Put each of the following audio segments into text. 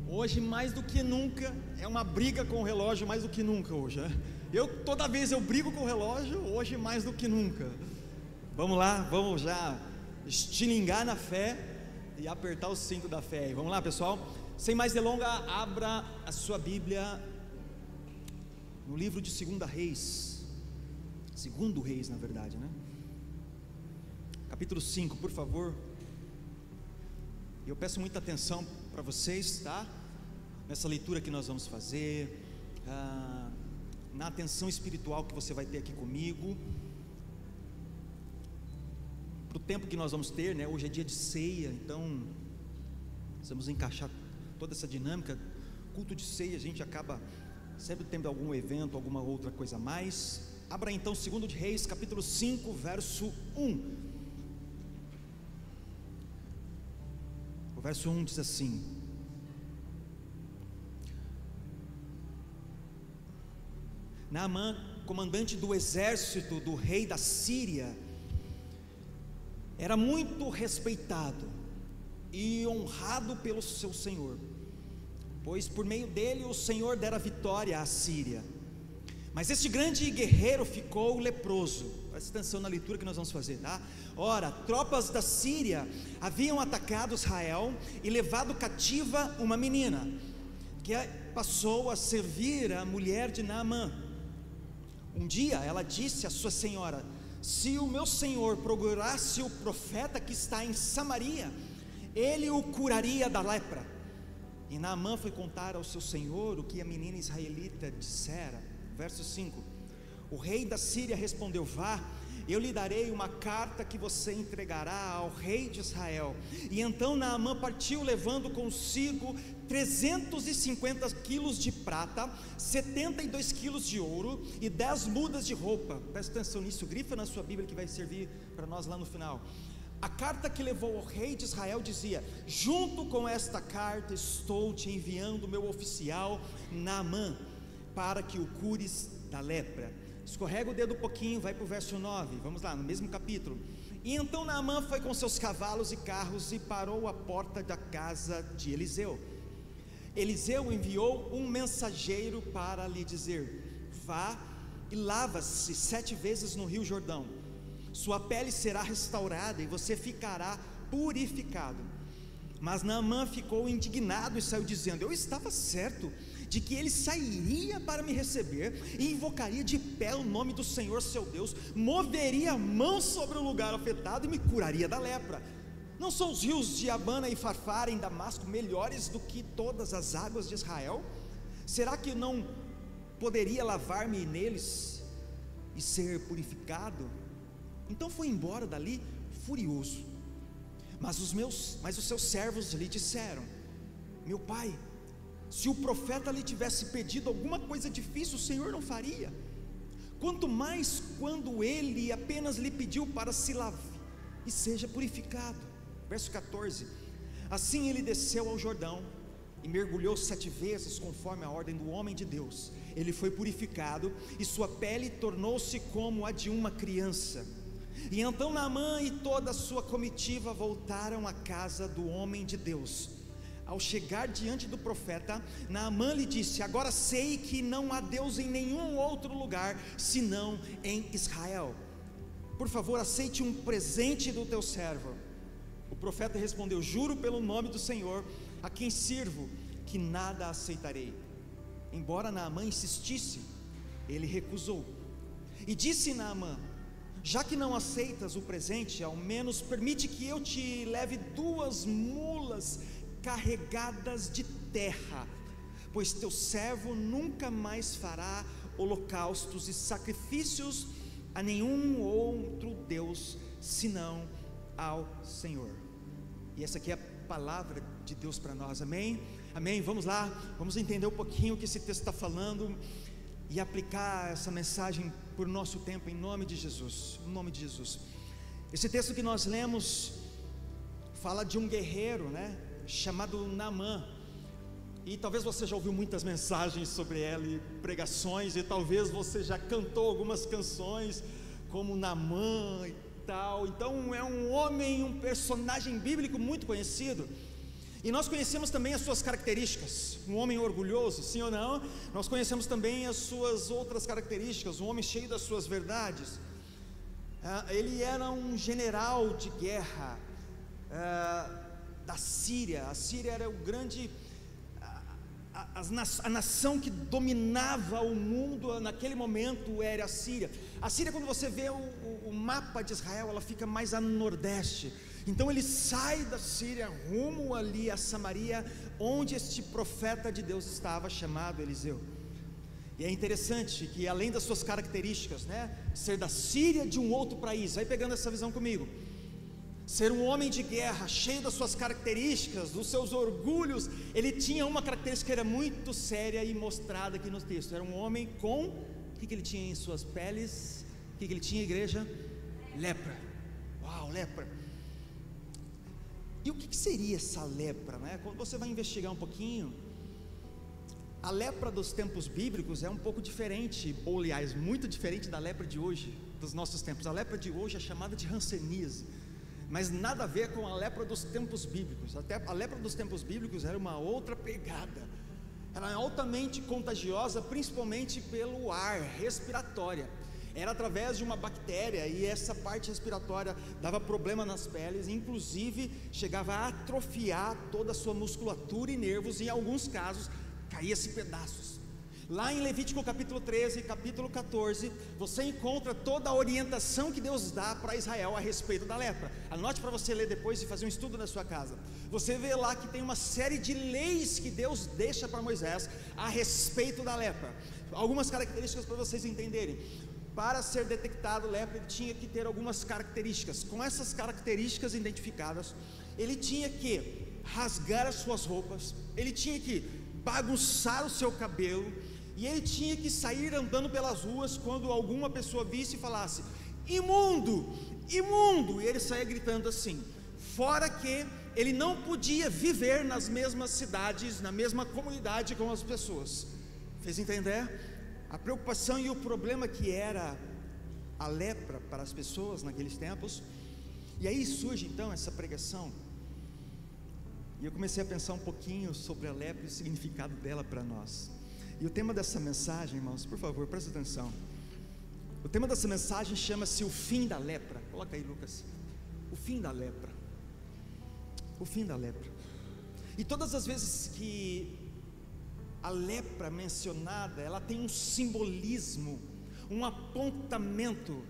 Hoje mais do que nunca, é uma briga com o relógio mais do que nunca hoje, né? Toda vez eu brigo com o relógio, hoje mais do que nunca. Vamos lá, vamos já estilingar na fé e apertar o cinto da fé. Vamos lá, pessoal, sem mais delonga, abra a sua Bíblia no livro de 2 Reis, 2 Reis na verdade, né? Capítulo 5, por favor. Eu peço muita atenção para vocês, tá? Nessa leitura que nós vamos fazer, na atenção espiritual que você vai ter aqui comigo, para o tempo que nós vamos ter, né? Hoje é dia de ceia, então vamos encaixar toda essa dinâmica. Culto de ceia, a gente acaba sempre tendo algum evento, alguma outra coisa a mais. Abra então 2 Reis, capítulo 5, verso 1. O verso 1 diz assim: Naamã, comandante do exército do rei da Síria, era muito respeitado e honrado pelo seu senhor, pois por meio dele o Senhor dera vitória à Síria. Mas este grande guerreiro ficou leproso. Presta atenção na leitura que nós vamos fazer, tá? Ora, tropas da Síria haviam atacado Israel e levado cativa uma menina, que passou a servir a mulher de Naamã. Um dia ela disse à sua senhora: se o meu senhor procurasse o profeta que está em Samaria, ele o curaria da lepra. E Naamã foi contar ao seu senhor o que a menina israelita dissera. Verso 5: o rei da Síria respondeu: vá, eu lhe darei uma carta que você entregará ao rei de Israel. E então Naamã partiu, levando consigo 350 quilos de prata, 72 quilos de ouro e 10 mudas de roupa. Presta atenção nisso, grifa na sua Bíblia que vai servir para nós lá no final. A carta que levou ao rei de Israel dizia: junto com esta carta estou te enviando o meu oficial Naamã, para que o cures da lepra. Escorrega o dedo um pouquinho, vai para o verso 9, vamos lá, no mesmo capítulo. E então Naamã foi com seus cavalos e carros e parou à porta da casa de Eliseu. Eliseu enviou um mensageiro para lhe dizer: vá e lava-se 7 vezes no rio Jordão, sua pele será restaurada e você ficará purificado. Mas Naamã ficou indignado e saiu dizendo: eu estava certo de que ele sairia para me receber e invocaria de pé o nome do Senhor seu Deus, moveria a mão sobre o lugar afetado e me curaria da lepra. Não são os rios de Abana e Farfar em Damasco melhores do que todas as águas de Israel? Será que não poderia lavar-me neles e ser purificado? Então foi embora dali furioso. Mas os seus servos lhe disseram: meu pai, se o profeta lhe tivesse pedido alguma coisa difícil, o Senhor não faria, quanto mais quando ele apenas lhe pediu para se lavar e seja purificado. Verso 14: assim ele desceu ao Jordão e mergulhou 7 vezes conforme a ordem do homem de Deus. Ele foi purificado e sua pele tornou-se como a de uma criança. E então Naamã e toda a sua comitiva voltaram à casa do homem de Deus. Ao chegar diante do profeta, Naamã lhe disse: agora sei que não há Deus em nenhum outro lugar senão em Israel. Por favor, aceite um presente do teu servo. O profeta respondeu: juro pelo nome do Senhor, a quem sirvo, que nada aceitarei. Embora Naamã insistisse, ele recusou. E disse Naamã: já que não aceitas o presente, ao menos permite que eu te leve 2 mulas carregadas de terra, pois teu servo nunca mais fará holocaustos e sacrifícios a nenhum outro Deus senão ao Senhor. E essa aqui é a palavra de Deus para nós, amém? Amém, vamos lá, vamos entender um pouquinho o que esse texto está falando e aplicar essa mensagem por nosso tempo, em nome de Jesus, em nome de Jesus. Esse texto que nós lemos fala de um guerreiro, né, chamado Naamã, e talvez você já ouviu muitas mensagens sobre ele, pregações, e talvez você já cantou algumas canções como Naamã e tal. Então é um homem, um personagem bíblico muito conhecido. E nós conhecemos também as suas características. Um homem orgulhoso, sim ou não? Nós conhecemos também as suas outras características. Um homem cheio das suas verdades. Ele era um general de guerra da Síria. A Síria era o grande, a nação que dominava o mundo naquele momento era a Síria. A Síria, quando você vê o mapa de Israel, ela fica mais a nordeste. Então ele sai da Síria rumo ali a Samaria, onde este profeta de Deus estava, chamado Eliseu. E é interessante que, além das suas características, ser da Síria, de um outro país, vai pegando essa visão comigo, ser um homem de guerra, cheio das suas características, dos seus orgulhos, ele tinha uma característica que era muito séria e mostrada aqui no texto. Era um homem com, o que ele tinha em suas peles? O que ele tinha, igreja? Lepra. Uau, lepra. E o que seria essa lepra, Quando você vai investigar um pouquinho, a lepra dos tempos bíblicos é um pouco diferente, ou aliás, muito diferente da lepra de hoje, dos nossos tempos. A lepra de hoje é chamada de hanseníase, mas nada a ver com a lepra dos tempos bíblicos. Até a lepra dos tempos bíblicos era uma outra pegada. Ela é altamente contagiosa, principalmente pelo ar, respiratória. Era através de uma bactéria, e essa parte respiratória dava problema nas peles, inclusive chegava a atrofiar toda a sua musculatura e nervos, e em alguns casos caía-se pedaços. Lá em Levítico capítulo 13, capítulo 14, você encontra toda a orientação que Deus dá para Israel a respeito da lepra. Anote para você ler depois e fazer um estudo na sua casa. Você vê lá que tem uma série de leis que Deus deixa para Moisés a respeito da lepra. Algumas características para vocês entenderem. Para ser detectado lepra, ele tinha que ter algumas características. Com essas características identificadas, ele tinha que rasgar as suas roupas, ele tinha que bagunçar o seu cabelo, e ele tinha que sair andando pelas ruas quando alguma pessoa visse e falasse: imundo, imundo, e ele saía gritando assim. Fora que ele não podia viver nas mesmas cidades, na mesma comunidade com as pessoas. Fez entender? A preocupação e o problema que era a lepra para as pessoas naqueles tempos. E aí surge então essa pregação, e eu comecei a pensar um pouquinho sobre a lepra e o significado dela para nós. E o tema dessa mensagem, irmãos, por favor, presta atenção. O tema dessa mensagem chama-se o fim da lepra. Coloca aí, Lucas. O fim da lepra. O fim da lepra. E todas as vezes que a lepra mencionada, ela tem um simbolismo, um apontamento.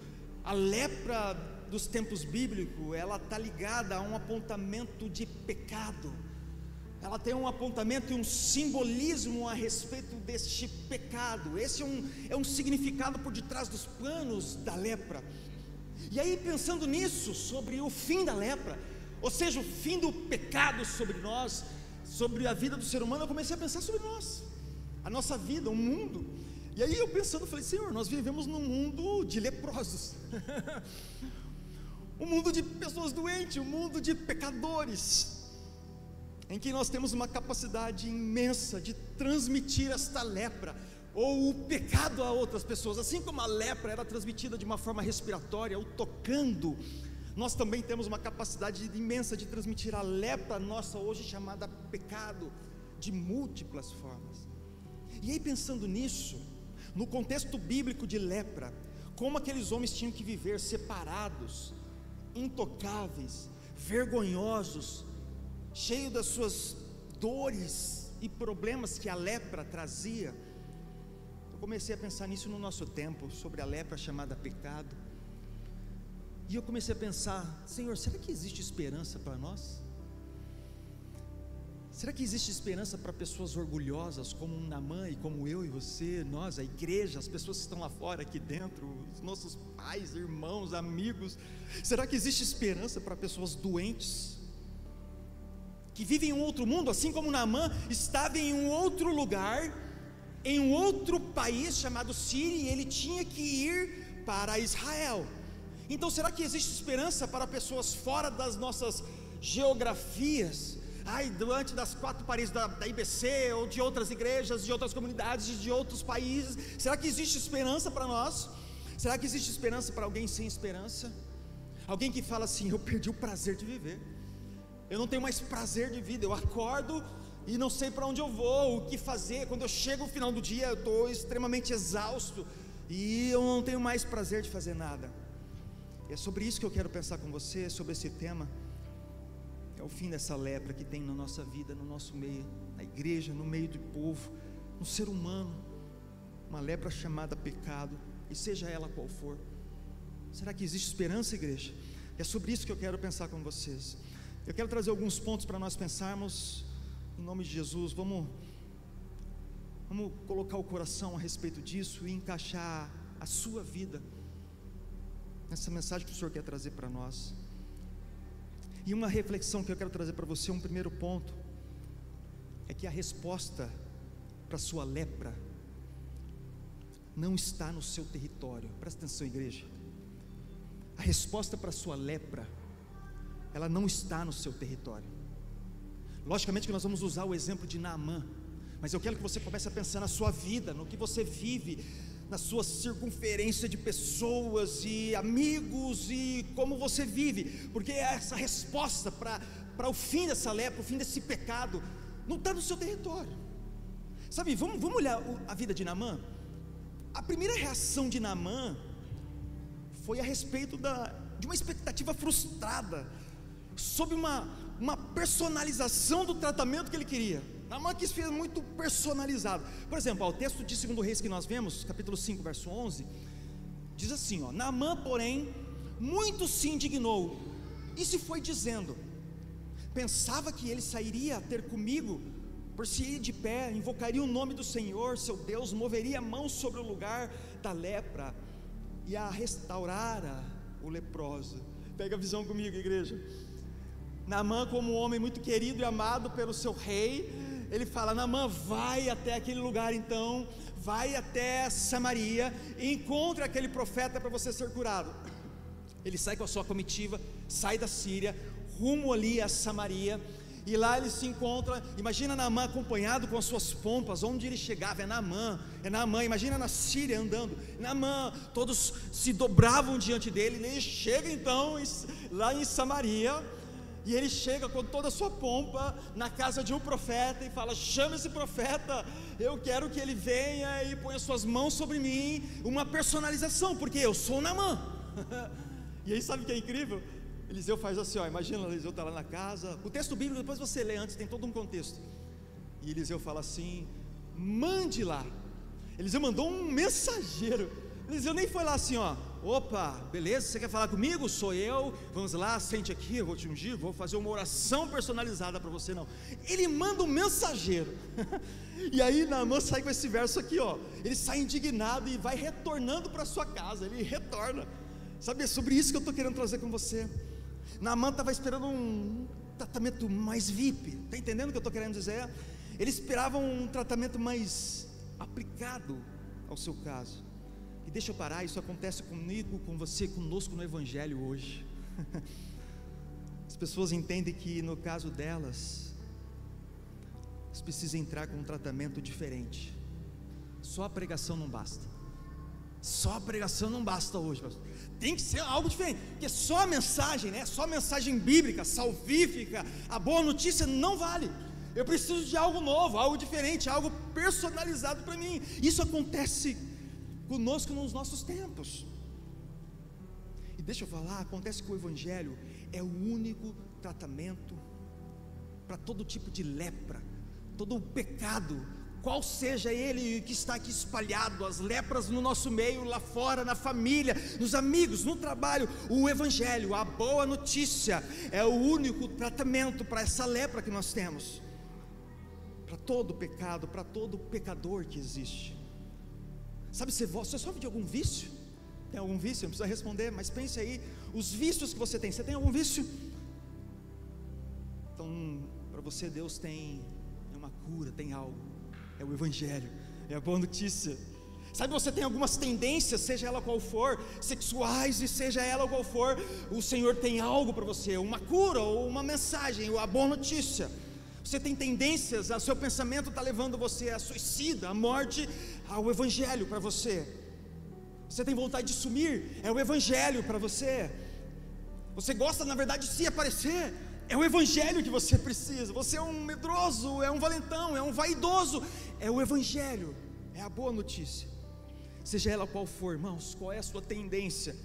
A lepra dos tempos bíblicos, ela está ligada a um apontamento de pecado. Ela tem um apontamento e um simbolismo a respeito deste pecado. Esse é um significado por detrás dos planos da lepra. E aí, pensando nisso, sobre o fim da lepra, ou seja, o fim do pecado sobre nós, sobre a vida do ser humano, eu comecei a pensar sobre nós, a nossa vida, o mundo. E aí eu pensando, falei: Senhor, nós vivemos num mundo de leprosos, um mundo de pessoas doentes, um mundo de pecadores, em que nós temos uma capacidade imensa de transmitir esta lepra, ou o pecado a outras pessoas. Assim como a lepra era transmitida de uma forma respiratória, ou tocando, nós também temos uma capacidade imensa de transmitir a lepra nossa hoje chamada pecado, de múltiplas formas. E aí, pensando nisso, no contexto bíblico de lepra, como aqueles homens tinham que viver separados, intocáveis, vergonhosos, cheios das suas dores e problemas que a lepra trazia, eu comecei a pensar nisso no nosso tempo, sobre a lepra chamada pecado. E eu comecei a pensar: Senhor, será que existe esperança para nós? Será que existe esperança para pessoas orgulhosas como Naamã e como eu e você, nós, a igreja, as pessoas que estão lá fora, aqui dentro, os nossos pais, irmãos, amigos? Será que existe esperança para pessoas doentes, que vivem em um outro mundo, assim como Naamã estava em um outro lugar, em um outro país chamado Síria, e ele tinha que ir para Israel? Então será que existe esperança para pessoas fora das nossas geografias, diante das quatro paredes da IBC, ou de outras igrejas, de outras comunidades, de outros países? Será que existe esperança para nós? Será que existe esperança para alguém sem esperança? Alguém que fala assim: eu perdi o prazer de viver, eu não tenho mais prazer de vida, eu acordo e não sei para onde eu vou, o que fazer. Quando eu chego no final do dia, eu estou extremamente exausto e eu não tenho mais prazer de fazer nada. E é sobre isso que eu quero pensar com você, sobre esse tema. É o fim dessa lepra que tem na nossa vida, no nosso meio, na igreja, no meio do povo, no ser humano, uma lepra chamada pecado, e seja ela qual for. Será que existe esperança, igreja? É sobre isso que eu quero pensar com vocês. Eu quero trazer alguns pontos para nós pensarmos, em nome de Jesus. Vamos colocar o coração a respeito disso e encaixar a sua vida nessa mensagem que o Senhor quer trazer para nós. E uma reflexão que eu quero trazer para você, um primeiro ponto, é que a resposta para a sua lepra não está no seu território. Presta atenção, igreja. A resposta para a sua lepra, ela não está no seu território. Logicamente que nós vamos usar o exemplo de Naamã, mas eu quero que você comece a pensar na sua vida, no que você vive, na sua circunferência de pessoas e amigos, e como você vive, porque essa resposta para o fim dessa lepra, o fim desse pecado, não está no seu território. Sabe, vamos olhar a vida de Naamã. A primeira reação de Naamã foi a respeito de uma expectativa frustrada, sobre uma personalização do tratamento que ele queria. Naamã quis ser muito personalizado. Por exemplo, o texto de 2 Reis que nós vemos, capítulo 5, verso 11, diz assim, Naamã, porém, muito se indignou, e se foi dizendo, pensava que ele sairia a ter comigo, por se ir de pé, invocaria o nome do Senhor, seu Deus, moveria a mão sobre o lugar da lepra, e a restaurara o leproso. Pega a visão comigo, igreja. Naamã, como um homem muito querido e amado pelo seu rei, ele fala, Naamã, vai até aquele lugar então, vai até Samaria, e encontra aquele profeta para você ser curado. Ele sai com a sua comitiva, sai da Síria, rumo ali a Samaria, e lá ele se encontra, imagina Naamã acompanhado com as suas pompas, onde ele chegava, é Naamã, imagina na Síria andando, Naamã, todos se dobravam diante dele, e ele chega então, lá em Samaria, e ele chega com toda a sua pompa na casa de um profeta e fala, chama esse profeta, eu quero que ele venha e ponha suas mãos sobre mim, uma personalização, porque eu sou Naamã. E aí sabe o que é incrível? Eliseu faz assim, imagina, Eliseu está lá na casa, o texto bíblico depois você lê antes, tem todo um contexto, e Eliseu fala assim, mande lá. Eliseu mandou um mensageiro, Eliseu nem foi lá assim, opa, beleza, você quer falar comigo? Sou eu, vamos lá, sente aqui, eu vou te ungir, vou fazer uma oração personalizada para você. Não, ele manda um mensageiro. E aí Naamã sai com esse verso aqui, ele sai indignado e vai retornando para sua casa, ele retorna. Sabe, é sobre isso que eu estou querendo trazer com você. Naamã estava esperando um tratamento mais VIP, está entendendo o que eu estou querendo dizer? Ele esperava um tratamento mais aplicado ao seu caso. E deixa eu parar, isso acontece comigo, com você, conosco no Evangelho hoje. As pessoas entendem que no caso delas, elas precisam entrar com um tratamento diferente. Só a pregação não basta. Só a pregação não basta hoje, pastor. Tem que ser algo diferente, porque só a mensagem, só a mensagem bíblica, salvífica, a boa notícia não vale. Eu preciso de algo novo, algo diferente, algo personalizado para mim. Isso acontece conosco nos nossos tempos. E deixa eu falar, acontece que o Evangelho é o único tratamento para todo tipo de lepra, todo o pecado, qual seja ele que está aqui espalhado, as lepras no nosso meio, lá fora, na família, nos amigos, no trabalho. O Evangelho, a boa notícia, é o único tratamento para essa lepra que nós temos, para todo pecado, para todo pecador que existe. Sabe, você sofre de algum vício? Tem algum vício? Não precisa responder, mas pense aí, os vícios que você tem algum vício? Então, para você Deus tem uma cura, tem algo, é o Evangelho, é a boa notícia. Sabe, você tem algumas tendências, seja ela qual for, sexuais, e seja ela qual for, o Senhor tem algo para você, uma cura, ou uma mensagem, ou a boa notícia. Você tem tendências, o seu pensamento está levando você a suicida, a morte, ao Evangelho para você. Você tem vontade de sumir, é o Evangelho para você. Você gosta na verdade de se aparecer, É o Evangelho que você precisa. Você é um medroso, é um valentão, é um vaidoso. É o Evangelho, é a boa notícia. Seja ela qual for, irmãos, qual é a sua tendência,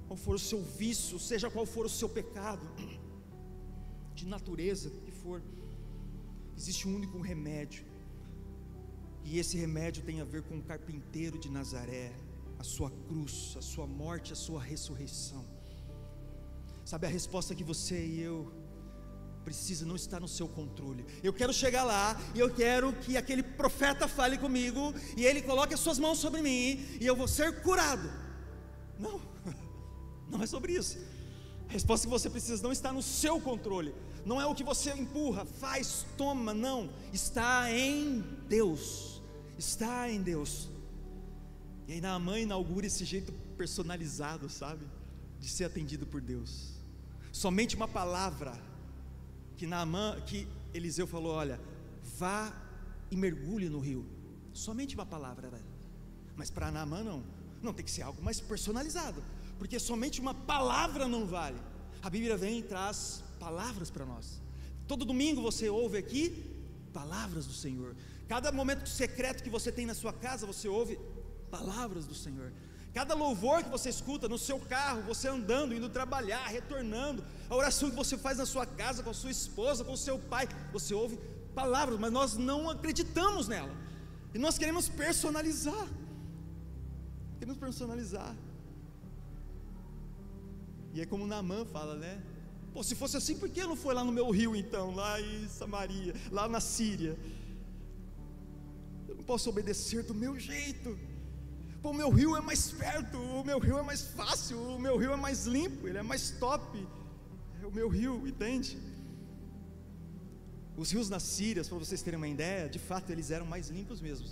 qual for o seu vício, seja qual for o seu pecado, de natureza que for, existe um único remédio. E esse remédio tem a ver com o carpinteiro de Nazaré, a sua cruz, a sua morte, a sua ressurreição. Sabe, a resposta que você e eu precisa não está no seu controle. Eu quero chegar lá e eu quero que aquele profeta fale comigo e ele coloque as suas mãos sobre mim e eu vou ser curado. Não, não é sobre isso. A resposta que você precisa não está no seu controle. Não é o que você empurra, faz, toma, não. Está em Deus. Está em Deus. E aí Naamã inaugura esse jeito personalizado, sabe, de ser atendido por Deus. Somente uma palavra que Eliseu falou: olha, vá e mergulhe no rio. Somente uma palavra, velho. Mas para Naamã não tem que ser algo mais personalizado, porque somente uma palavra não vale. A Bíblia vem e traz palavras para nós. Todo domingo você ouve aqui palavras do Senhor. Cada momento secreto que você tem na sua casa, você ouve palavras do Senhor. Cada louvor que você escuta no seu carro, você andando, indo trabalhar, retornando, a oração que você faz na sua casa, com a sua esposa, com o seu pai, você ouve palavras, mas nós não acreditamos nela, e nós queremos personalizar. E é como Naamã fala, né? Pô, se fosse assim, por que não foi lá no meu rio então, lá em Samaria, lá na Síria? Eu não posso obedecer do meu jeito. Pô, o meu rio é mais perto, o meu rio é mais fácil, o meu rio é mais limpo, ele é mais top. É o meu rio, entende? Os rios na Síria, para vocês terem uma ideia, de fato eles eram mais limpos mesmo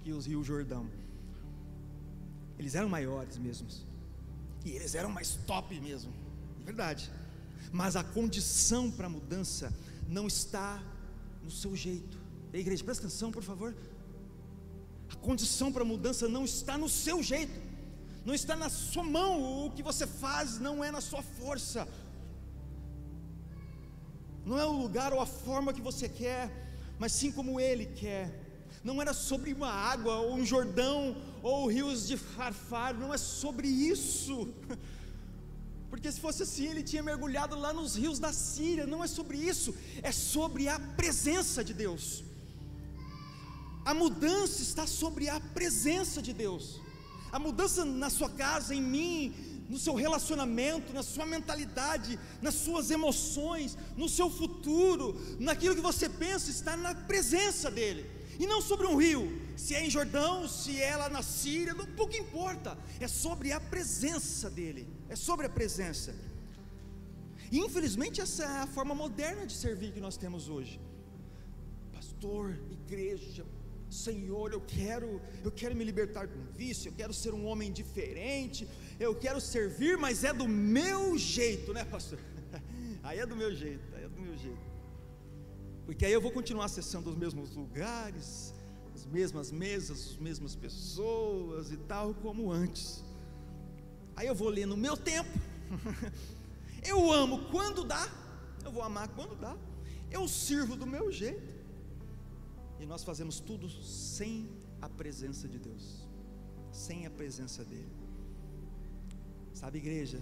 que os rios Jordão. Eles eram maiores mesmo, e eles eram mais top mesmo, é verdade. Mas a condição para a mudança não está no seu jeito. E a igreja, presta atenção por favor. A condição para a mudança não está no seu jeito, não está na sua mão. O que você faz não é na sua força, não é o lugar ou a forma que você quer, mas sim como Ele quer. Não era sobre uma água, ou um Jordão, ou rios de Farfar, não é sobre isso, porque se fosse assim, ele tinha mergulhado lá nos rios da Síria. Não é sobre isso, é sobre a presença de Deus. A mudança está sobre a presença de Deus. A mudança na sua casa, em mim, no seu relacionamento, na sua mentalidade, nas suas emoções, no seu futuro, naquilo que você pensa, está na presença dEle. E não sobre um rio, se é em Jordão, se é lá na Síria, não pouco importa. É sobre a presença dEle, é sobre a presença. E infelizmente essa é a forma moderna de servir que nós temos hoje. Pastor, igreja, Senhor, eu quero me libertar de um vício, eu quero ser um homem diferente, eu quero servir, mas é do meu jeito, né, pastor? Aí é do meu jeito, porque aí eu vou continuar acessando os mesmos lugares, as mesmas mesas, as mesmas pessoas e tal, como antes. Aí eu vou ler no meu tempo. Eu amo quando dá, eu vou amar quando dá, eu sirvo do meu jeito. E nós fazemos tudo sem a presença de Deus, sem a presença dEle. Sabe, igreja,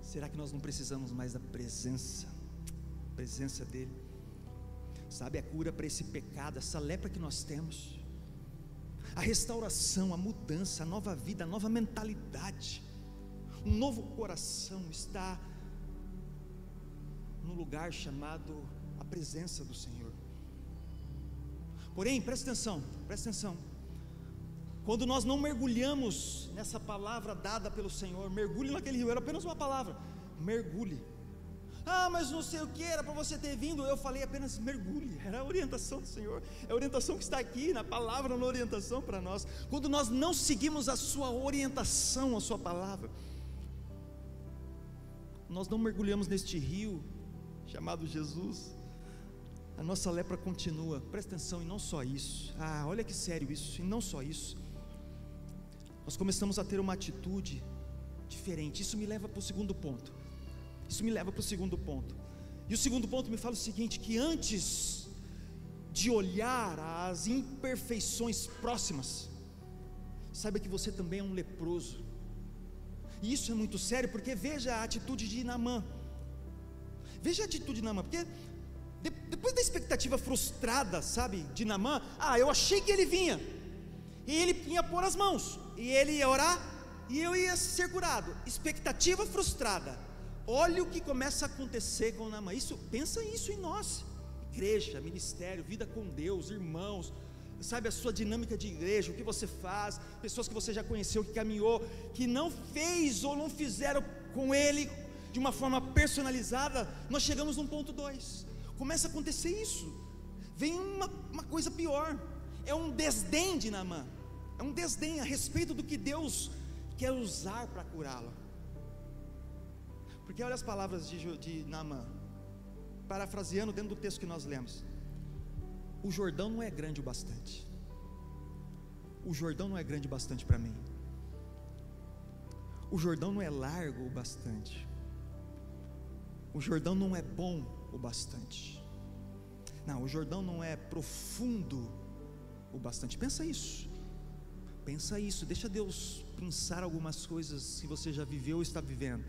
será que nós não precisamos mais da presença dEle? Sabe, a cura para esse pecado, essa lepra que nós temos, a restauração, a mudança, a nova vida, a nova mentalidade, um novo coração está no lugar chamado a presença do Senhor. Porém, presta atenção, quando nós não mergulhamos nessa palavra dada pelo Senhor, mergulhe naquele rio, era apenas uma palavra, mergulhe. Ah, mas não sei o que, era para você ter vindo. Eu falei apenas mergulhe, era a orientação do Senhor, é a orientação que está aqui na palavra, na orientação para nós. Quando nós não seguimos a sua orientação, a sua palavra, nós não mergulhamos neste rio chamado Jesus, a nossa lepra continua. Presta atenção, e não só isso, olha que sério isso, e não só isso, nós começamos a ter uma atitude diferente. Isso me leva para o segundo ponto. Isso me leva para o segundo ponto. E o segundo ponto me fala o seguinte: que antes de olhar as imperfeições próximas, saiba que você também é um leproso. E isso é muito sério, porque veja a atitude de Naamã. Veja a atitude de Naamã, porque depois da expectativa frustrada, sabe, de Naamã, eu achei que ele vinha, e ele ia pôr as mãos, e ele ia orar, e eu ia ser curado. Expectativa frustrada. Olha o que começa a acontecer com Naamã. Pensa isso em nós, igreja, ministério, vida com Deus, irmãos, sabe, a sua dinâmica de igreja, o que você faz, pessoas que você já conheceu, que caminhou, que não fez ou não fizeram com ele de uma forma personalizada. Nós chegamos num ponto 2, começa a acontecer isso, vem uma coisa pior, é um desdém de Naamã, é um desdém a respeito do que Deus quer usar para curá-lo. Porque olha as palavras de Naamã, parafraseando dentro do texto que nós lemos: o Jordão não é grande o bastante, o Jordão não é grande o bastante para mim, o Jordão não é largo o bastante, o Jordão não é bom o bastante, não, o Jordão não é profundo o bastante. Pensa isso, deixa Deus pensar algumas coisas que você já viveu ou está vivendo.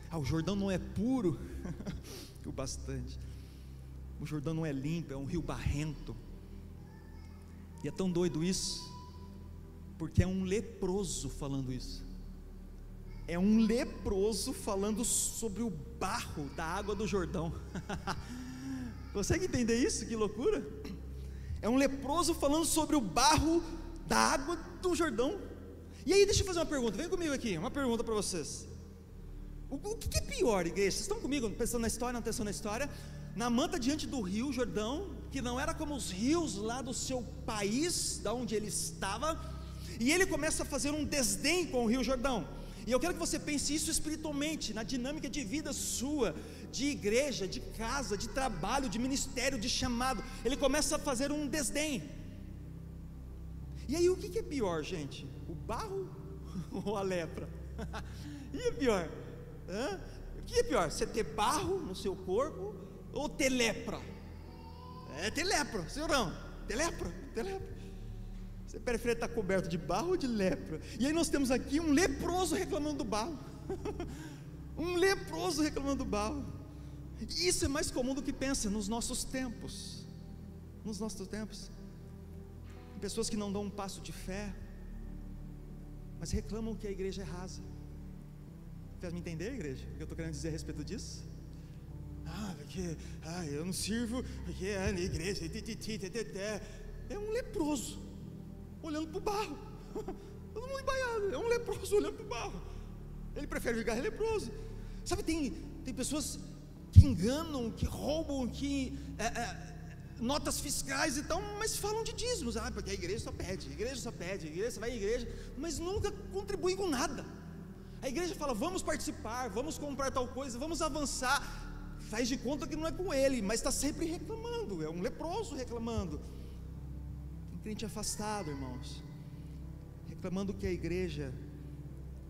O Jordão não é puro o bastante, o Jordão não é limpo, é um rio barrento. E é tão doido isso, porque é um leproso falando isso, é um leproso falando sobre o barro da água do Jordão. Consegue entender isso? Que loucura! É um leproso falando sobre o barro da água do Jordão. E aí, deixa eu fazer uma pergunta, vem comigo aqui, uma pergunta para vocês. O que é pior, igreja? Vocês estão comigo, pensando na história, não pensando na história? Naamã está diante do rio Jordão, que não era como os rios lá do seu país, da onde ele estava, e ele começa a fazer um desdém com o rio Jordão. E eu quero que você pense isso espiritualmente, na dinâmica de vida sua, de igreja, de casa, de trabalho, de ministério, de chamado. Ele começa a fazer um desdém. E aí, o que é pior, gente? O barro ou a lepra? E é pior? O que é pior? Você ter barro no seu corpo ou ter lepra? Ter lepra, senhor não? Ter lepra. Você prefere estar coberto de barro ou de lepra? E aí nós temos aqui um leproso reclamando do barro. Um leproso reclamando do barro. Isso é mais comum do que pensa nos nossos tempos. Pessoas que não dão um passo de fé, mas reclamam que a igreja é rasa. Faz me entender, igreja, o que eu estou querendo dizer a respeito disso? Porque eu não sirvo, porque a igreja é um leproso olhando para o barro. Todo mundo embaiado, é um leproso olhando para o barro. Ele prefere ficar leproso. Sabe, tem pessoas que enganam, que roubam, que notas fiscais e tal, mas falam de dízimos. Porque a igreja só pede, você vai à igreja, mas nunca contribui com nada. A igreja fala, vamos participar, vamos comprar tal coisa, vamos avançar, faz de conta que não é com ele, mas está sempre reclamando, é um leproso reclamando. Tem crente afastado, irmãos, reclamando que a igreja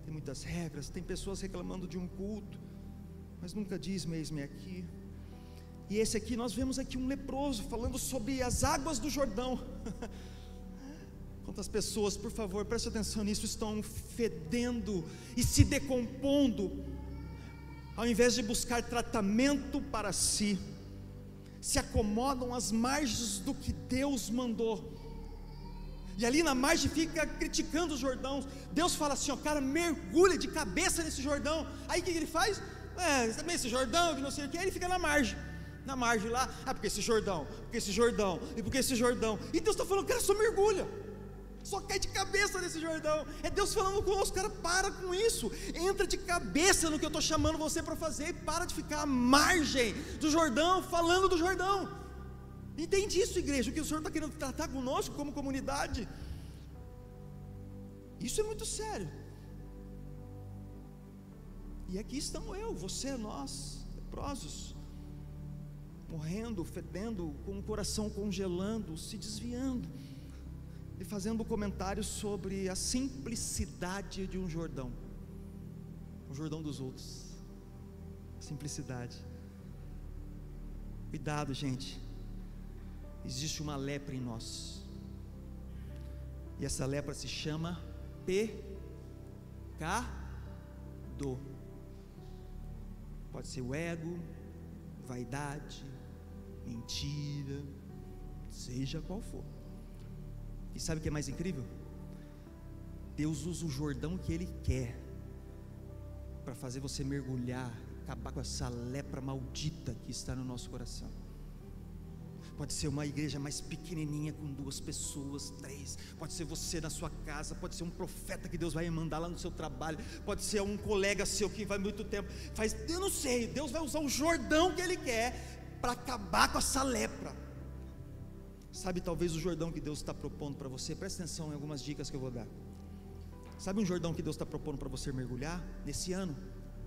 tem muitas regras, tem pessoas reclamando de um culto, mas nunca diz, eis-me aqui. E esse aqui, nós vemos aqui um leproso falando sobre as águas do Jordão. Quantas pessoas, por favor, preste atenção nisso, estão fedendo e se decompondo, ao invés de buscar tratamento para si, se acomodam às margens do que Deus mandou, e ali na margem fica criticando os Jordãos. Deus fala assim, cara, mergulha de cabeça nesse Jordão. Aí o que ele faz? Também esse Jordão, que não sei o que, ele fica na margem lá, porque esse Jordão, e porque esse Jordão, e Deus está falando, cara, só mergulha, só cai de cabeça nesse Jordão. É Deus falando conosco, cara, para com isso, entra de cabeça no que eu estou chamando você para fazer, e para de ficar à margem do Jordão, falando do Jordão. Entende isso, igreja, o que o Senhor está querendo tratar conosco como comunidade? Isso é muito sério. E aqui estão você, nós, leprosos, morrendo, fedendo, com o coração congelando, se desviando, e fazendo comentários sobre a simplicidade de um Jordão, o Jordão dos outros. Simplicidade. Cuidado, gente. Existe uma lepra em nós. E essa lepra se chama pecado. Pode ser o ego, vaidade, mentira, seja qual for. E sabe o que é mais incrível? Deus usa o Jordão que Ele quer para fazer você mergulhar, acabar com essa lepra maldita que está no nosso coração. Pode ser uma igreja mais pequenininha, com 2 pessoas, 3. Pode ser você na sua casa. Pode ser um profeta que Deus vai mandar lá no seu trabalho. Pode ser um colega seu que vai muito tempo. Eu não sei, Deus vai usar o Jordão que Ele quer para acabar com essa lepra. Sabe, talvez o Jordão que Deus está propondo para você, presta atenção em algumas dicas que eu vou dar. Sabe um Jordão que Deus está propondo para você mergulhar nesse ano?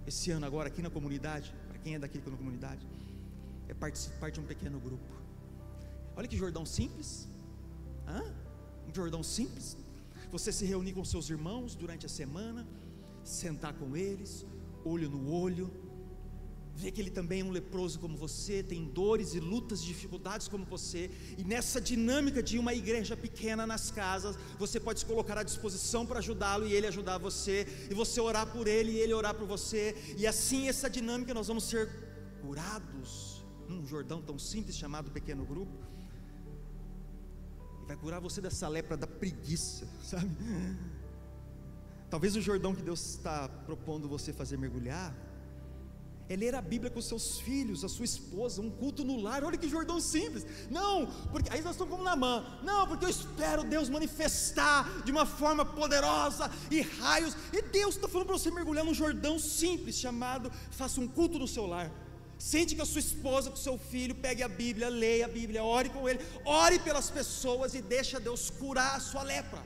Esse ano agora aqui na comunidade, para quem é daqui na comunidade, é participar de um pequeno grupo. Olha que Jordão simples. Um Jordão simples. Você se reunir com seus irmãos durante a semana, sentar com eles, olho no olho, ver que ele também é um leproso como você, tem dores e lutas, dificuldades como você, e nessa dinâmica de uma igreja pequena nas casas, você pode se colocar à disposição para ajudá-lo e ele ajudar você, e você orar por ele e ele orar por você, e assim essa dinâmica nós vamos ser curados num Jordão tão simples chamado pequeno grupo. Vai curar você dessa lepra da preguiça, sabe? Talvez o Jordão que Deus está propondo você fazer mergulhar é ler a Bíblia com seus filhos, a sua esposa, um culto no lar. Olha que Jordão simples. Não, porque aí nós estamos como Naamã. Não, porque eu espero Deus manifestar de uma forma poderosa e raios. E Deus está falando para você mergulhar num Jordão simples chamado faça um culto no seu lar. Sente com a sua esposa, com o seu filho, pegue a Bíblia, leia a Bíblia, ore com ele, ore pelas pessoas e deixa Deus curar a sua lepra.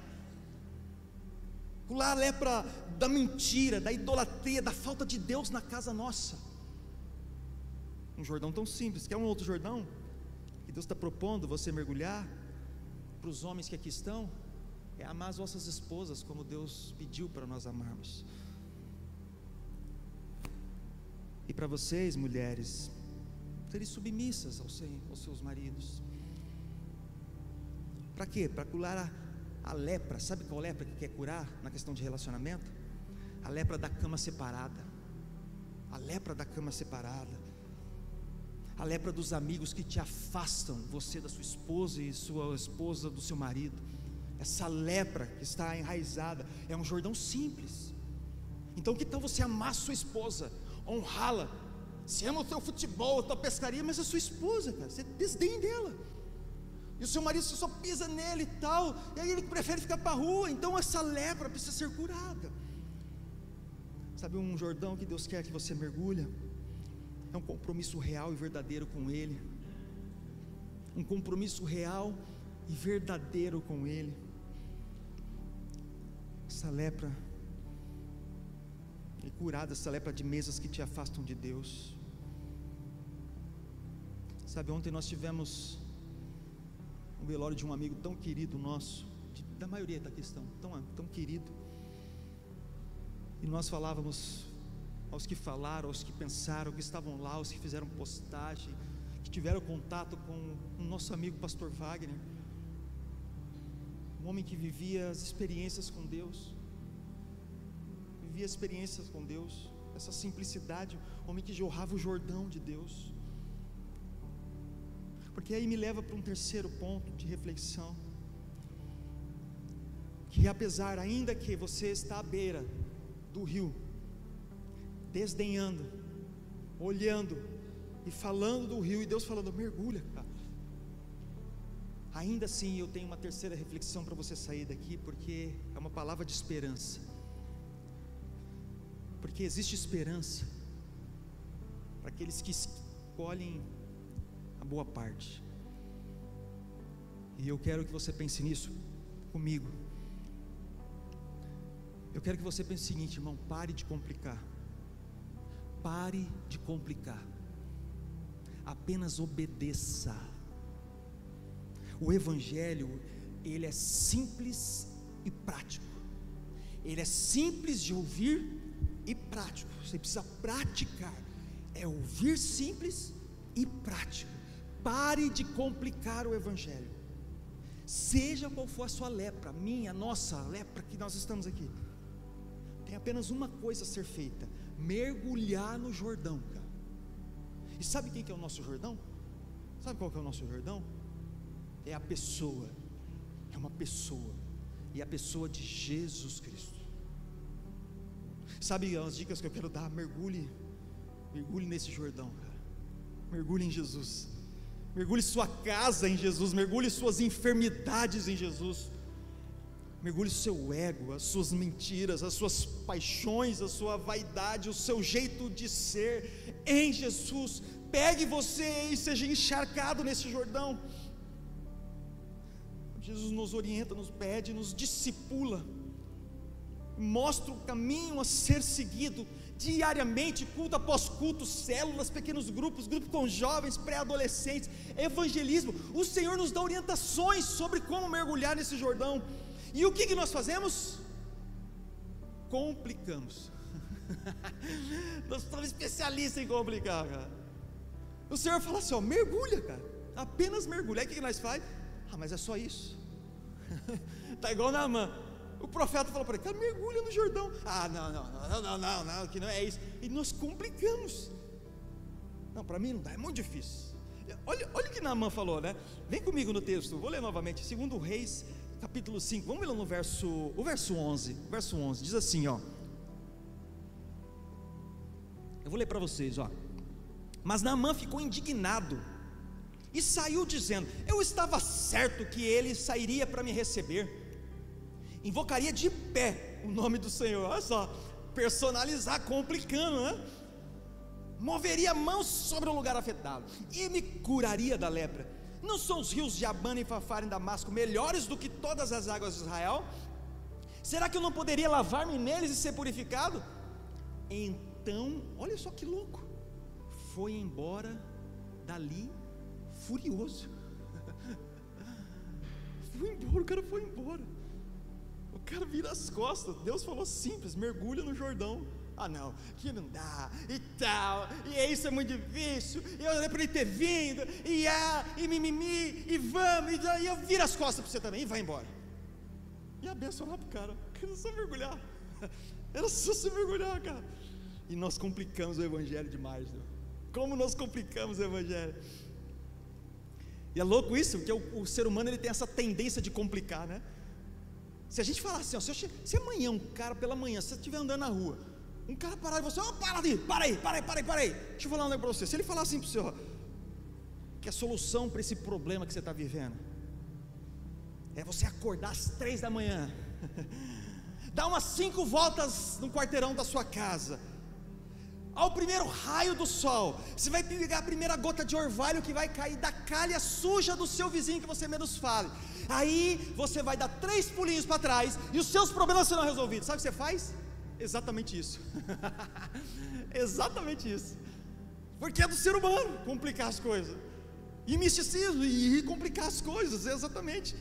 Curar a lepra da mentira, da idolatria, da falta de Deus na casa nossa. Um Jordão tão simples. Quer um outro Jordão que Deus está propondo você mergulhar para os homens que aqui estão? É amar as vossas esposas como Deus pediu para nós amarmos. E para vocês, mulheres, serem submissas aos seus maridos. Para quê? Para curar a lepra. Sabe qual lepra que quer curar na questão de relacionamento? A lepra da cama separada. A lepra da cama separada. A lepra dos amigos que te afastam, você da sua esposa e sua esposa do seu marido. Essa lepra que está enraizada é um Jordão simples. Então que tal você amar sua esposa, honrá-la? Você ama o teu futebol, a tua pescaria, mas a sua esposa, cara, você desdém dela. E o seu marido, você só pisa nele e tal, e aí ele prefere ficar para a rua. Então essa lepra precisa ser curada. Sabe um Jordão que Deus quer que você mergulha? É um compromisso real e verdadeiro com Ele. Um compromisso real e verdadeiro com Ele. Essa lepra é curada, essa lepra de mesas que te afastam de Deus. Sabe, ontem nós tivemos um velório de um amigo tão querido nosso, da maioria da questão, tão querido. E nós falávamos aos que falaram, aos que pensaram, que estavam lá, aos que fizeram postagem, que tiveram contato com o nosso amigo pastor Wagner, um homem que vivia as experiências com Deus, essa simplicidade, um homem que jorrava o Jordão de Deus. Porque aí me leva para um terceiro ponto de reflexão, que apesar, ainda que você está à beira do rio, desdenhando, olhando e falando do rio, e Deus falando, mergulha, cara. Ainda assim eu tenho uma terceira reflexão para você sair daqui, porque é uma palavra de esperança. Porque existe esperança para aqueles que escolhem a boa parte. E eu quero que você pense nisso comigo. Eu quero que você pense o seguinte, irmão: pare de complicar. Pare de complicar. Apenas obedeça. O Evangelho, ele é simples e prático. Ele é simples de ouvir e prático. Você precisa praticar. é ouvir simples e prático. Pare de complicar o Evangelho. Seja qual for a sua lepra, minha, nossa lepra que nós estamos aqui, tem apenas uma coisa a ser feita: mergulhar no Jordão, cara. E sabe quem que é o nosso Jordão? Sabe qual que é o nosso Jordão? É a pessoa, é uma pessoa, e a pessoa de Jesus Cristo. Sabe as dicas que eu quero dar? Mergulhe nesse Jordão, cara. Mergulhe em Jesus. Mergulhe sua casa em Jesus, mergulhe suas enfermidades em Jesus, mergulhe seu ego, as suas mentiras, as suas paixões, a sua vaidade, o seu jeito de ser em Jesus. Pegue você e seja encharcado nesse Jordão. Jesus nos orienta, nos pede, nos discipula, mostra o caminho a ser seguido diariamente, culto após culto, células, pequenos grupos, grupo com jovens, pré-adolescentes, evangelismo. O Senhor nos dá orientações sobre como mergulhar nesse Jordão. E o que nós fazemos? Complicamos. Nós somos especialistas em complicar, cara. O Senhor fala assim, ó, mergulha, cara, apenas mergulha. Aí o que nós faz? Mas é só isso. Está igual Naamã. O profeta falou para ele, cara, mergulha no Jordão. Não, que não é isso. E nós complicamos. Não, para mim não dá, é muito difícil. Olha o que Naamã falou, né? Vem comigo no texto, vou ler novamente, 2 Reis, capítulo 5, vamos ler no verso 11. Verso 11, diz assim, ó. Eu vou ler para vocês, ó. Mas Naamã ficou indignado e saiu dizendo, eu estava certo que ele sairia para me receber, invocaria de pé o nome do Senhor. Olha só, personalizar, complicando, né? Moveria a mão sobre o lugar afetado e me curaria da lepra. Não são os rios de Abana e Farfar em Damasco melhores do que todas as águas de Israel? Será que eu não poderia lavar-me neles e ser purificado? Então, olha só que louco, foi embora dali furioso. O cara foi embora. O cara vira as costas. Deus falou simples, mergulha no Jordão. Não, que não dá, e tal, e isso é muito difícil, eu olhei para ele ter vindo, e mimimi, e vamos, e eu viro as costas para você também, e vai embora. E a benção lá para o cara, era só mergulhar, era só se mergulhar, cara. E nós complicamos o Evangelho demais, né? Como nós complicamos o Evangelho. E é louco isso, porque o ser humano ele tem essa tendência de complicar, né? Se a gente falar assim, ó, se amanhã um cara pela manhã, se você estiver andando na rua, um cara parar e você, para aí, deixa eu falar um negócio para você. Se ele falar assim para você, ó, que a solução para esse problema que você está vivendo é você acordar às 3 da manhã, dar umas 5 voltas no quarteirão da sua casa, ao primeiro raio do sol, você vai pegar a primeira gota de orvalho que vai cair da calha suja do seu vizinho que você menos fale. Aí você vai dar 3 pulinhos para trás e os seus problemas serão resolvidos. Sabe o que você faz? Exatamente isso. Exatamente isso. Porque é do ser humano complicar as coisas. E misticismo, e complicar as coisas, exatamente.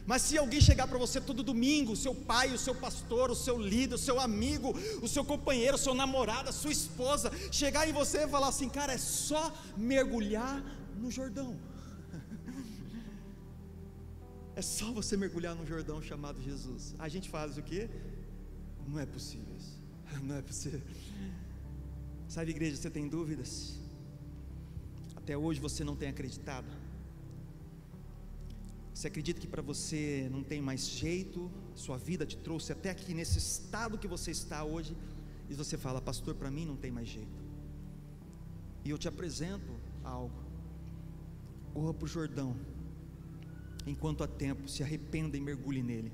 Mas se alguém chegar para você todo domingo, o seu pai, o seu pastor, o seu líder, o seu amigo, o seu companheiro, o seu namorado, a sua esposa, chegar em você e falar assim, cara, é só mergulhar no Jordão. É só você mergulhar no Jordão chamado Jesus. A gente faz o quê? Não é possível isso. Não é possível. Sabe, igreja, você tem dúvidas? Até hoje você não tem acreditado? Você acredita que para você não tem mais jeito? Sua vida te trouxe até aqui nesse estado que você está hoje, e você fala, pastor, para mim não tem mais jeito. E eu te apresento algo. Corra para o Jordão enquanto há tempo, se arrependa e mergulhe nele.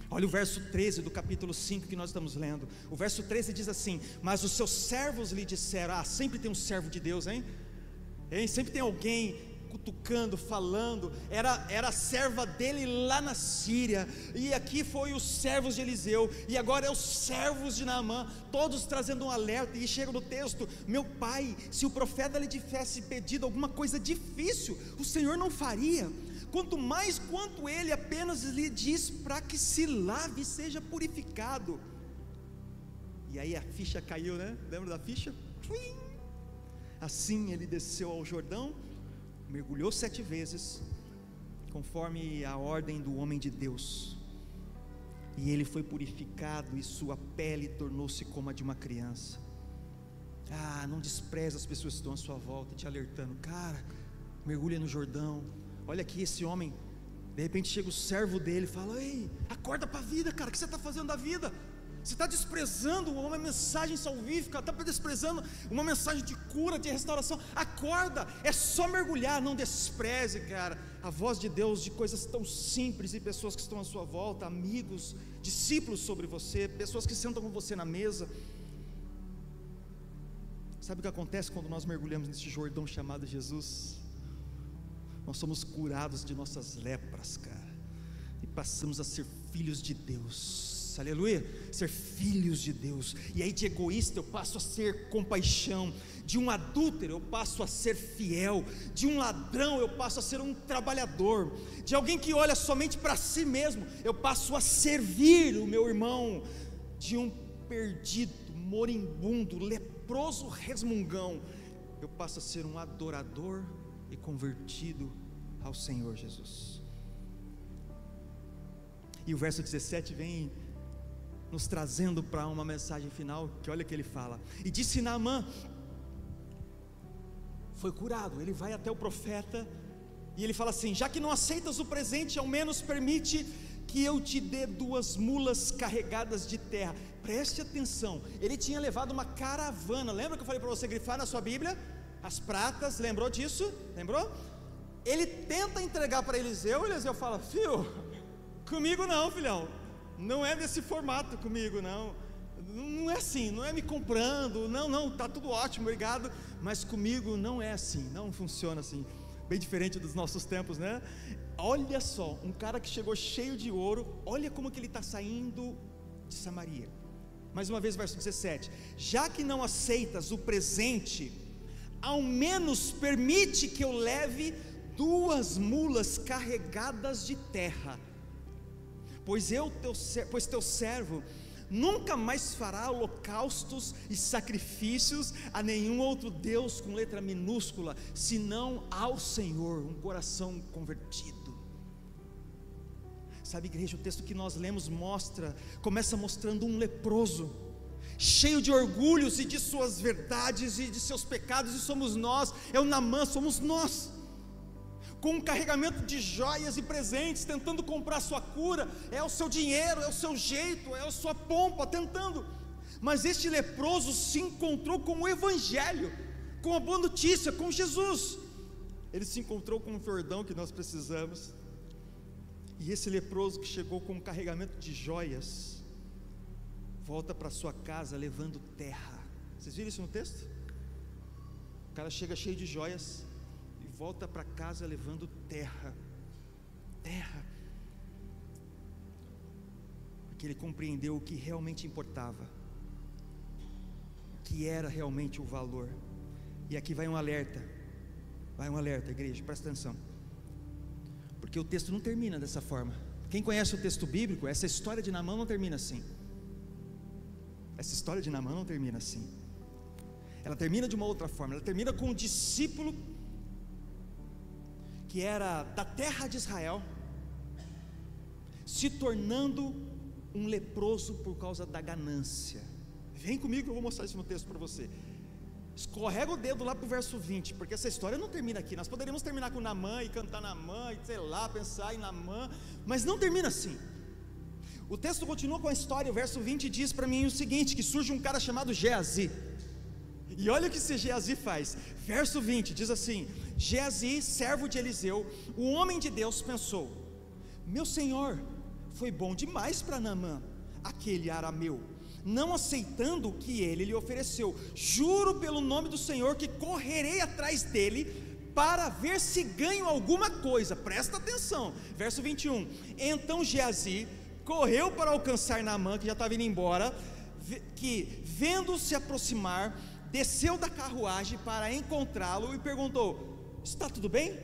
Olha o verso 13 do capítulo 5 que nós estamos lendo. O verso 13 diz assim, mas os seus servos lhe disseram, sempre tem um servo de Deus, hein? Sempre tem alguém cutucando, falando. Era a serva dele lá na Síria, e aqui foi os servos de Eliseu, e agora é os servos de Naamã, todos trazendo um alerta. E chega no texto, meu pai, se o profeta lhe tivesse pedido alguma coisa difícil, o Senhor não faria, quanto mais quanto ele apenas lhe diz para que se lave e seja purificado. E aí a ficha caiu, né? Lembra da ficha? Assim ele desceu ao Jordão, mergulhou 7 vezes, conforme a ordem do homem de Deus, e ele foi purificado, e sua pele tornou-se como a de uma criança. Não despreze as pessoas que estão à sua volta, te alertando: cara, mergulha no Jordão. Olha aqui esse homem. De repente chega o servo dele e fala: ei, acorda para a vida, cara, o que você está fazendo da vida? Você está desprezando uma mensagem salvífica, está desprezando uma mensagem de cura, de restauração. Acorda, é só mergulhar, não despreze, cara, a voz de Deus, de coisas tão simples, e pessoas que estão à sua volta, amigos, discípulos sobre você, pessoas que sentam com você na mesa. Sabe o que acontece quando nós mergulhamos nesse Jordão chamado Jesus? Nós somos curados de nossas lepras, cara, e passamos a ser filhos de Deus. Aleluia, ser filhos de Deus. E aí de egoísta eu passo a ser compaixão, de um adúltero eu passo a ser fiel, de um ladrão eu passo a ser um trabalhador, de alguém que olha somente para si mesmo eu passo a servir o meu irmão, de um perdido, moribundo, leproso, resmungão, eu passo a ser um adorador e convertido ao Senhor Jesus. E o verso 17 vem nos trazendo para uma mensagem final, que olha que ele fala: e disse Naamã, foi curado. Ele vai até o profeta e ele fala assim: já que não aceitas o presente, ao menos permite que eu te dê 2 mulas carregadas de terra. Preste atenção, ele tinha levado uma caravana. Lembra que eu falei para você grifar na sua Bíblia? As pratas, lembrou disso? Lembrou? Ele tenta entregar para Eliseu, Eliseu fala: filho, comigo não, filhão, não é desse formato comigo, não é assim, não é me comprando, não, está tudo ótimo, obrigado, mas comigo não é assim, não funciona assim. Bem diferente dos nossos tempos, né? Olha só, um cara que chegou cheio de ouro, olha como que ele está saindo de Samaria. Mais uma vez, verso 17: já que não aceitas o presente, ao menos permite que eu leve 2 mulas carregadas de terra, pois teu servo nunca mais fará holocaustos e sacrifícios a nenhum outro Deus com letra minúscula, senão ao Senhor, um coração convertido. Sabe, igreja, o texto que nós lemos começa mostrando um leproso, cheio de orgulhos e de suas verdades e de seus pecados, e somos nós, é o Naamã, somos nós, com um carregamento de joias e presentes, tentando comprar sua cura, é o seu dinheiro, é o seu jeito, é a sua pompa, tentando. Mas este leproso se encontrou com o Evangelho, com a boa notícia, com Jesus. Ele se encontrou com o Jordão que nós precisamos. E esse leproso que chegou com um carregamento de joias, volta para sua casa levando terra. Vocês viram isso no texto? O cara chega cheio de joias, volta para casa levando terra, porque ele compreendeu o que realmente importava, o que era realmente o valor. E aqui vai um alerta, igreja, presta atenção, porque o texto não termina dessa forma. Quem conhece o texto bíblico, essa história de Naamã não termina assim. Ela termina de uma outra forma. Ela termina com um discípulo que era da terra de Israel, se tornando um leproso por causa da ganância. Vem comigo, eu vou mostrar isso no texto para você. Escorrega o dedo lá para o verso 20, porque essa história não termina aqui. Nós poderíamos terminar com Naamã e cantar Naamã, e sei lá, pensar em Naamã, mas não termina assim. O texto continua com a história. O verso 20 diz para mim o seguinte: que surge um cara chamado Geazi. E olha o que esse Geazi faz. Verso 20 diz assim: Geazi, servo de Eliseu, o homem de Deus, pensou: meu senhor foi bom demais para Naamã, aquele arameu, não aceitando o que ele lhe ofereceu. Juro pelo nome do Senhor que correrei atrás dele para ver se ganho alguma coisa. Presta atenção, verso 21. Então Geazi correu para alcançar Naamã, que já estava indo embora, que vendo se aproximar, desceu da carruagem para encontrá-lo e perguntou: está tudo bem?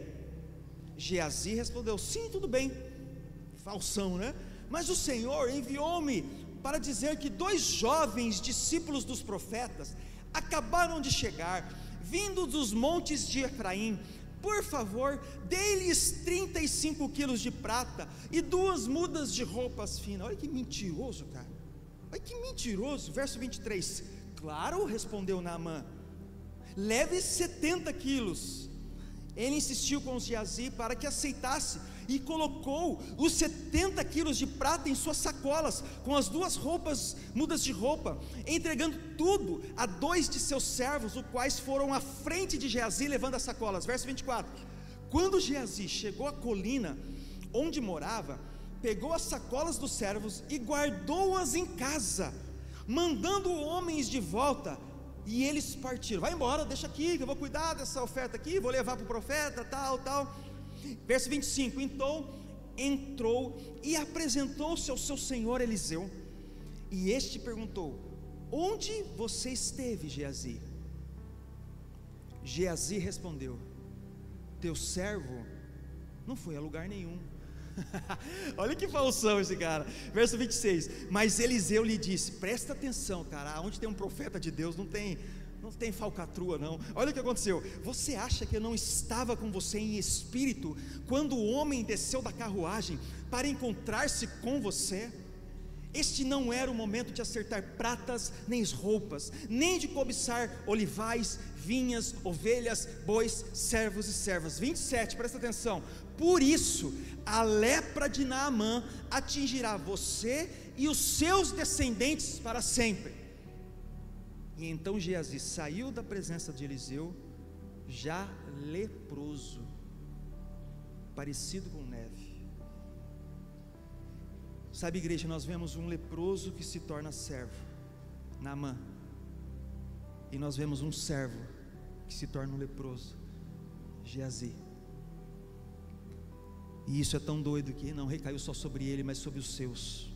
Geazi respondeu: sim, tudo bem. Falsão, né? Mas o Senhor enviou-me para dizer que 2 jovens discípulos dos profetas acabaram de chegar, vindo dos montes de Efraim, por favor, dê-lhes 35 quilos de prata e 2 mudas de roupas finas. Olha que mentiroso, cara, olha que mentiroso. Verso 23, claro, respondeu Naamã, leve 70 quilos. Ele insistiu com Geazi para que aceitasse, e colocou os 70 quilos de prata em suas sacolas, com as 2 mudas de roupa, entregando tudo a 2 de seus servos, os quais foram à frente de Geazi levando as sacolas. Verso 24, quando Geazi chegou à colina onde morava, pegou as sacolas dos servos e guardou-as em casa, mandando homens de volta, e eles partiram. Vai embora, deixa aqui, que eu vou cuidar dessa oferta aqui, vou levar para o profeta, tal. Verso 25, então entrou e apresentou-se ao seu senhor Eliseu, e este perguntou: onde você esteve, Geazi? Geazi respondeu: teu servo não foi a lugar nenhum. Olha que falsão esse cara. Verso 26, mas Eliseu lhe disse, presta atenção, cara, onde tem um profeta de Deus não tem falcatrua não. Olha o que aconteceu, você acha que eu não estava com você em espírito, quando o homem desceu da carruagem, para encontrar-se com você? Este não era o momento de acertar pratas, nem roupas, nem de cobiçar olivais, vinhas, ovelhas, bois, servos e servas. 27, presta atenção, por isso a lepra de Naamã atingirá você e os seus descendentes para sempre. E então Geazi saiu da presença de Eliseu, já leproso, parecido com neve. Sabe, igreja, nós vemos um leproso que se torna servo, Naamã, e nós vemos um servo que se torna um leproso, Geazi. E isso é tão doido que não recaiu só sobre ele, mas sobre os seus.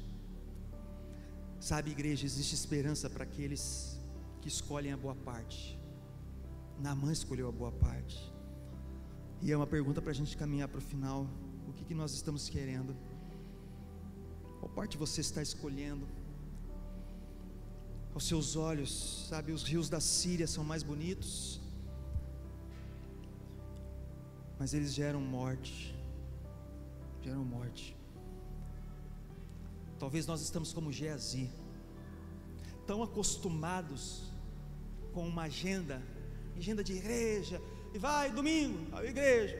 Sabe, igreja, existe esperança para aqueles que escolhem a boa parte. Naamã escolheu a boa parte. E é uma pergunta para a gente caminhar para o final: o que nós estamos querendo? Qual parte você está escolhendo? Aos seus olhos, sabe, os rios da Síria são mais bonitos, mas eles geram morte. Talvez nós estamos como Geazi, tão acostumados com uma agenda de igreja, e vai domingo, igreja,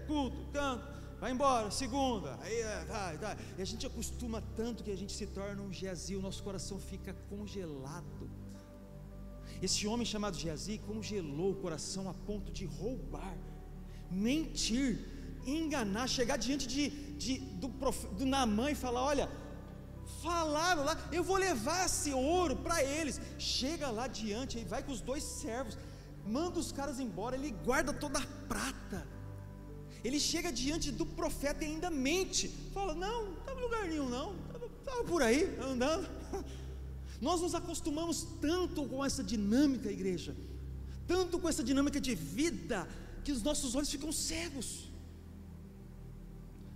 culto, canto, vai embora, segunda, aí vai, e a gente acostuma tanto que a gente se torna um Geazi, o nosso coração fica congelado. Esse homem chamado Geazi congelou o coração a ponto de roubar, mentir, enganar, chegar diante do Naamã e falar: olha, falaram lá, eu vou levar esse ouro para eles. Chega lá diante, aí vai com os 2 servos, manda os caras embora, ele guarda toda a prata. Ele chega diante do profeta e ainda mente, fala: não estava em lugar nenhum não, estava por aí andando. Nós nos acostumamos tanto com essa dinâmica, igreja, tanto com essa dinâmica de vida, que os nossos olhos ficam cegos.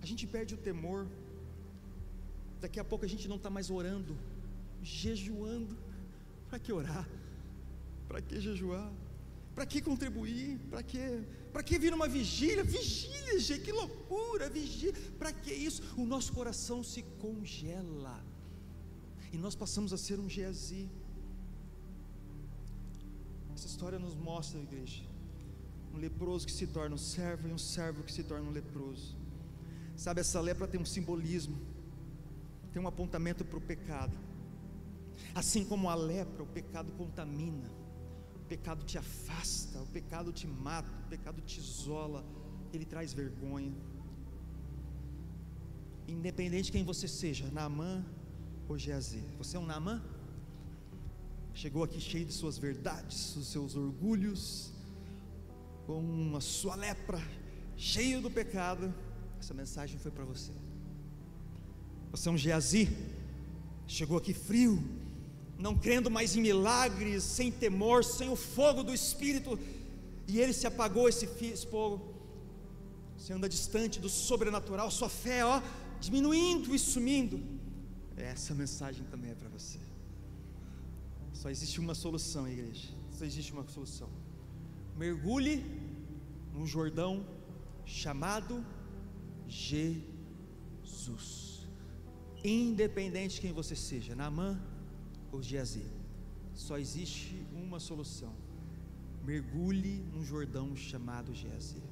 A gente perde o temor. Daqui a pouco a gente não está mais orando, jejuando. Para que orar? Para que jejuar? Para que contribuir? Para que vir uma vigília? Vigília, gente, que loucura, vigília. Para que isso? O nosso coração se congela, e nós passamos a ser um Geazi. Essa história nos mostra, igreja, um leproso que se torna um servo, e um servo que se torna um leproso. Sabe, essa lepra tem um simbolismo, tem um apontamento para o pecado. Assim como a lepra, o pecado contamina, o pecado te afasta, o pecado te mata, o pecado te isola, ele traz vergonha. Independente de quem você seja, Naamã ou Geazi, você é um Naamã? Chegou aqui cheio de suas verdades, dos seus orgulhos, com a sua lepra, cheio do pecado. Essa mensagem foi para você. Você é um Geazi, chegou aqui frio, não crendo mais em milagres, sem temor, sem o fogo do Espírito, e ele se apagou, esse fogo. Você anda distante do sobrenatural, sua fé, diminuindo e sumindo. Essa mensagem também é para você. Só existe uma solução, igreja, só existe uma solução: mergulhe num Jordão chamado Jesus. Independente de quem você seja, Naamã ou Geazi, só existe uma solução: mergulhe num Jordão chamado Geazi.